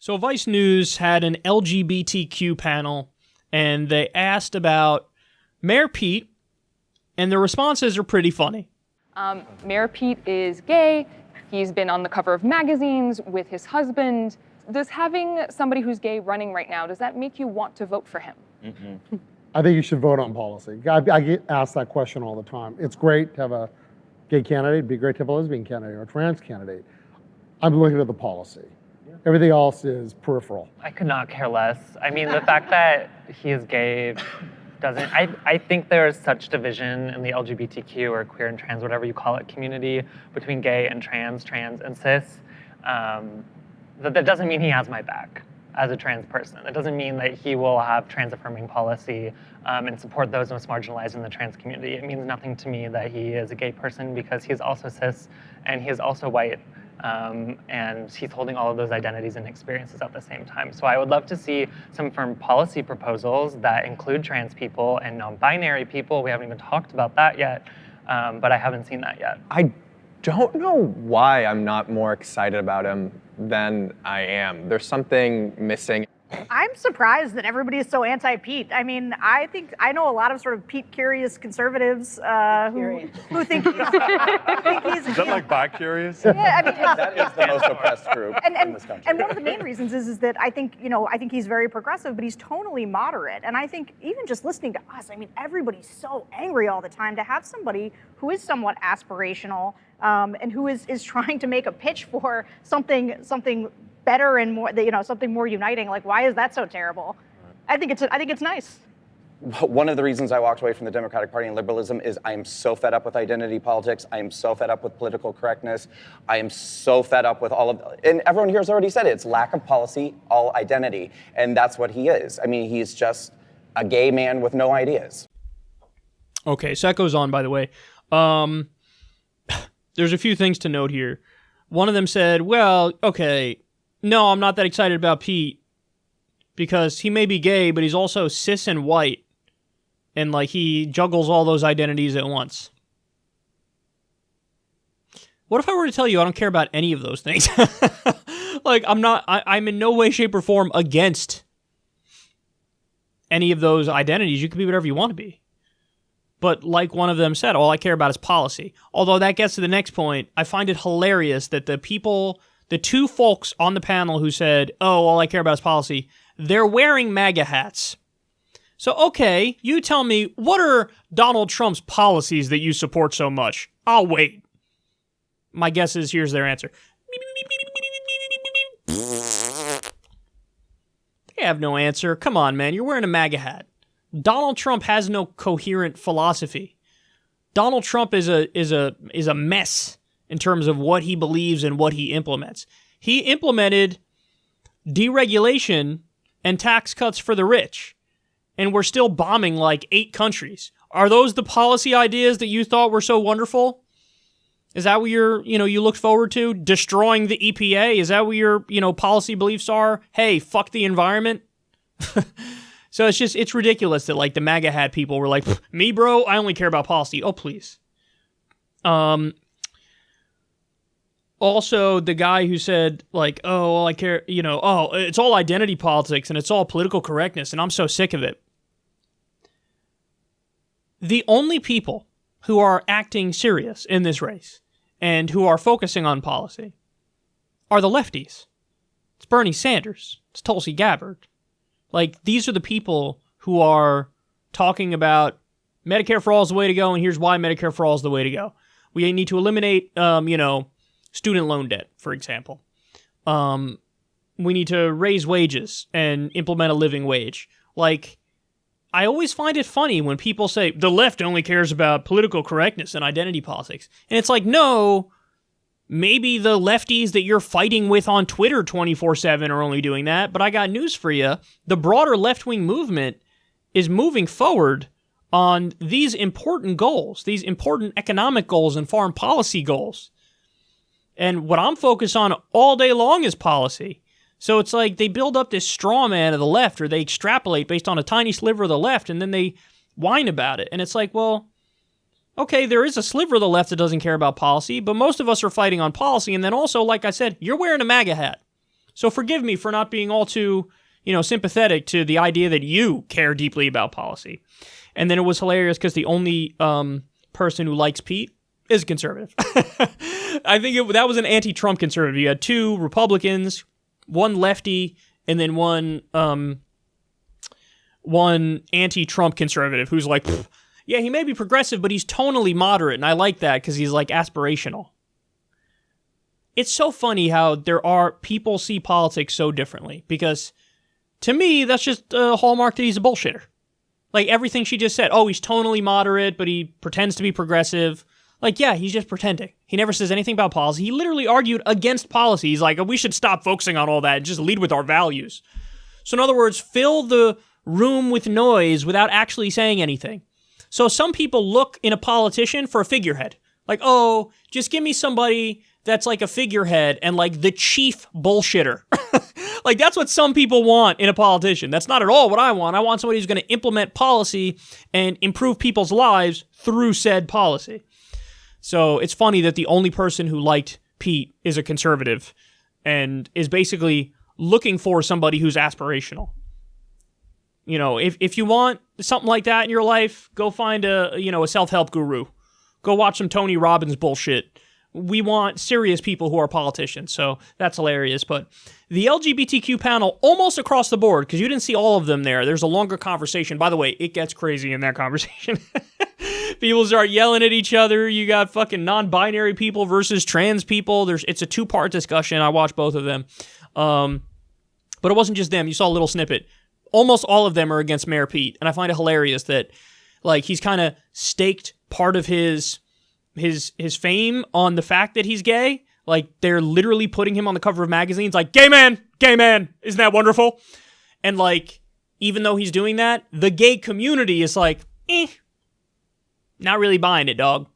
So Vice News had an LGBTQ panel, and they asked about Mayor Pete, and the responses are pretty funny. Mayor Pete is gay. He's been on the cover of magazines with his husband. Does having somebody who's gay running right now, does that make you want to vote for him? Mm-mm. I think you should vote on policy. I get asked that question all the time. It's great to have a gay candidate. It'd be great to have a lesbian candidate or a trans candidate. I'm looking at the policy. Everything else is peripheral. I could not care less. I mean, the fact that he is gay doesn't, I think there is such division in the LGBTQ or queer and trans, whatever you call it, community between gay and trans and cis, that doesn't mean he has my back as a trans person. It doesn't mean that he will have trans-affirming policy and support those most marginalized in the trans community. It means nothing to me that he is a gay person because he is also cis and he is also white. And he's holding all of those identities and experiences at the same time. So I would love to see some firm policy proposals that include trans people and non-binary people. We haven't even talked about that yet, but I haven't seen that yet. I don't know why I'm not more excited about him than I am. There's something missing. I'm surprised that everybody is so anti-Pete. I mean, I think I know a lot of sort of Pete-curious conservatives who think he's... Is that like bi-curious? Yeah, I mean... That is the most oppressed group in this country. And one of the main reasons is that I think he's very progressive, but he's tonally moderate. And I think even just listening to us, I mean, everybody's so angry all the time. To have somebody who is somewhat aspirational and who is trying to make a pitch for something better and more, something more uniting. Like, why is that so terrible? I think it's nice. One of the reasons I walked away from the Democratic Party and liberalism is I am so fed up with identity politics. I am so fed up with political correctness. I am so fed up with and everyone here has already said it, it's lack of policy, all identity. And that's what he is. I mean, he's just a gay man with no ideas. Okay, so that goes on, by the way. There's a few things to note here. One of them said, well, okay, no, I'm not that excited about Pete because he may be gay, but he's also cis and white. And, like, he juggles all those identities at once. What if I were to tell you I don't care about any of those things? Like, I'm in no way, shape, or form against any of those identities. You can be whatever you want to be. But like one of them said, all I care about is policy. Although that gets to the next point, I find it hilarious that the two folks on the panel who said, oh, all I care about is policy, they're wearing MAGA hats. So, okay, you tell me, what are Donald Trump's policies that you support so much? I'll wait. My guess is here's their answer. They have no answer. Come on, man, you're wearing a MAGA hat. Donald Trump has no coherent philosophy. Donald Trump is a mess in terms of what he believes and what he implements. He implemented deregulation and tax cuts for the rich, and we're still bombing like 8 countries. Are those the policy ideas that you thought were so wonderful? Is that what you looked forward to? Destroying the EPA? Is that what your, policy beliefs are? Hey, fuck the environment? So it's ridiculous that, like, the MAGA hat people were like, me, bro, I only care about policy. Oh, please. Also, the guy who said, like, oh, well, I care, it's all identity politics and it's all political correctness and I'm so sick of it. The only people who are acting serious in this race and who are focusing on policy are the lefties. It's Bernie Sanders. It's Tulsi Gabbard. Like, these are the people who are talking about Medicare for all is the way to go, and here's why Medicare for all is the way to go. We need to eliminate, student loan debt, for example. We need to raise wages and implement a living wage. Like, I always find it funny when people say, the left only cares about political correctness and identity politics. And it's like, no, maybe the lefties that you're fighting with on Twitter 24/7 are only doing that, but I got news for you. The broader left-wing movement is moving forward on these important goals, these important economic goals and foreign policy goals. And what I'm focused on all day long is policy. So it's like they build up this straw man of the left, or they extrapolate based on a tiny sliver of the left, and then they whine about it. And it's like, well, okay, there is a sliver of the left that doesn't care about policy, but most of us are fighting on policy. And then also, like I said, you're wearing a MAGA hat. So forgive me for not being all too, sympathetic to the idea that you care deeply about policy. And then it was hilarious because the only person who likes Pete is a conservative. I think that was an anti-Trump conservative. You had 2 Republicans, 1 lefty, and then one anti-Trump conservative who's like, yeah, he may be progressive, but he's tonally moderate, and I like that because he's like aspirational. It's so funny how people see politics so differently, because to me, that's just a hallmark that he's a bullshitter. Like everything she just said, he's tonally moderate, but he pretends to be progressive. Like, yeah, he's just pretending. He never says anything about policy. He literally argued against policy. He's like, we should stop focusing on all that and just lead with our values. So in other words, fill the room with noise without actually saying anything. So some people look in a politician for a figurehead. Like, just give me somebody that's like a figurehead and like the chief bullshitter. Like that's what some people want in a politician. That's not at all what I want. I want somebody who's going to implement policy and improve people's lives through said policy. So it's funny that the only person who liked Pete is a conservative and is basically looking for somebody who's aspirational. If you want something like that in your life, go find a self-help guru. Go watch some Tony Robbins bullshit. We want serious people who are politicians, so that's hilarious. But the LGBTQ panel, almost across the board, because you didn't see all of them there. There's a longer conversation. By the way, it gets crazy in that conversation. People start yelling at each other. You got fucking non-binary people versus trans people. It's a 2-part discussion. I watched both of them. But it wasn't just them. You saw a little snippet. Almost all of them are against Mayor Pete, and I find it hilarious that like he's kind of staked part of his fame on the fact that he's gay. Like they're literally putting him on the cover of magazines like, gay man, isn't that wonderful? And like, even though he's doing that, the gay community is like, not really buying it, dog.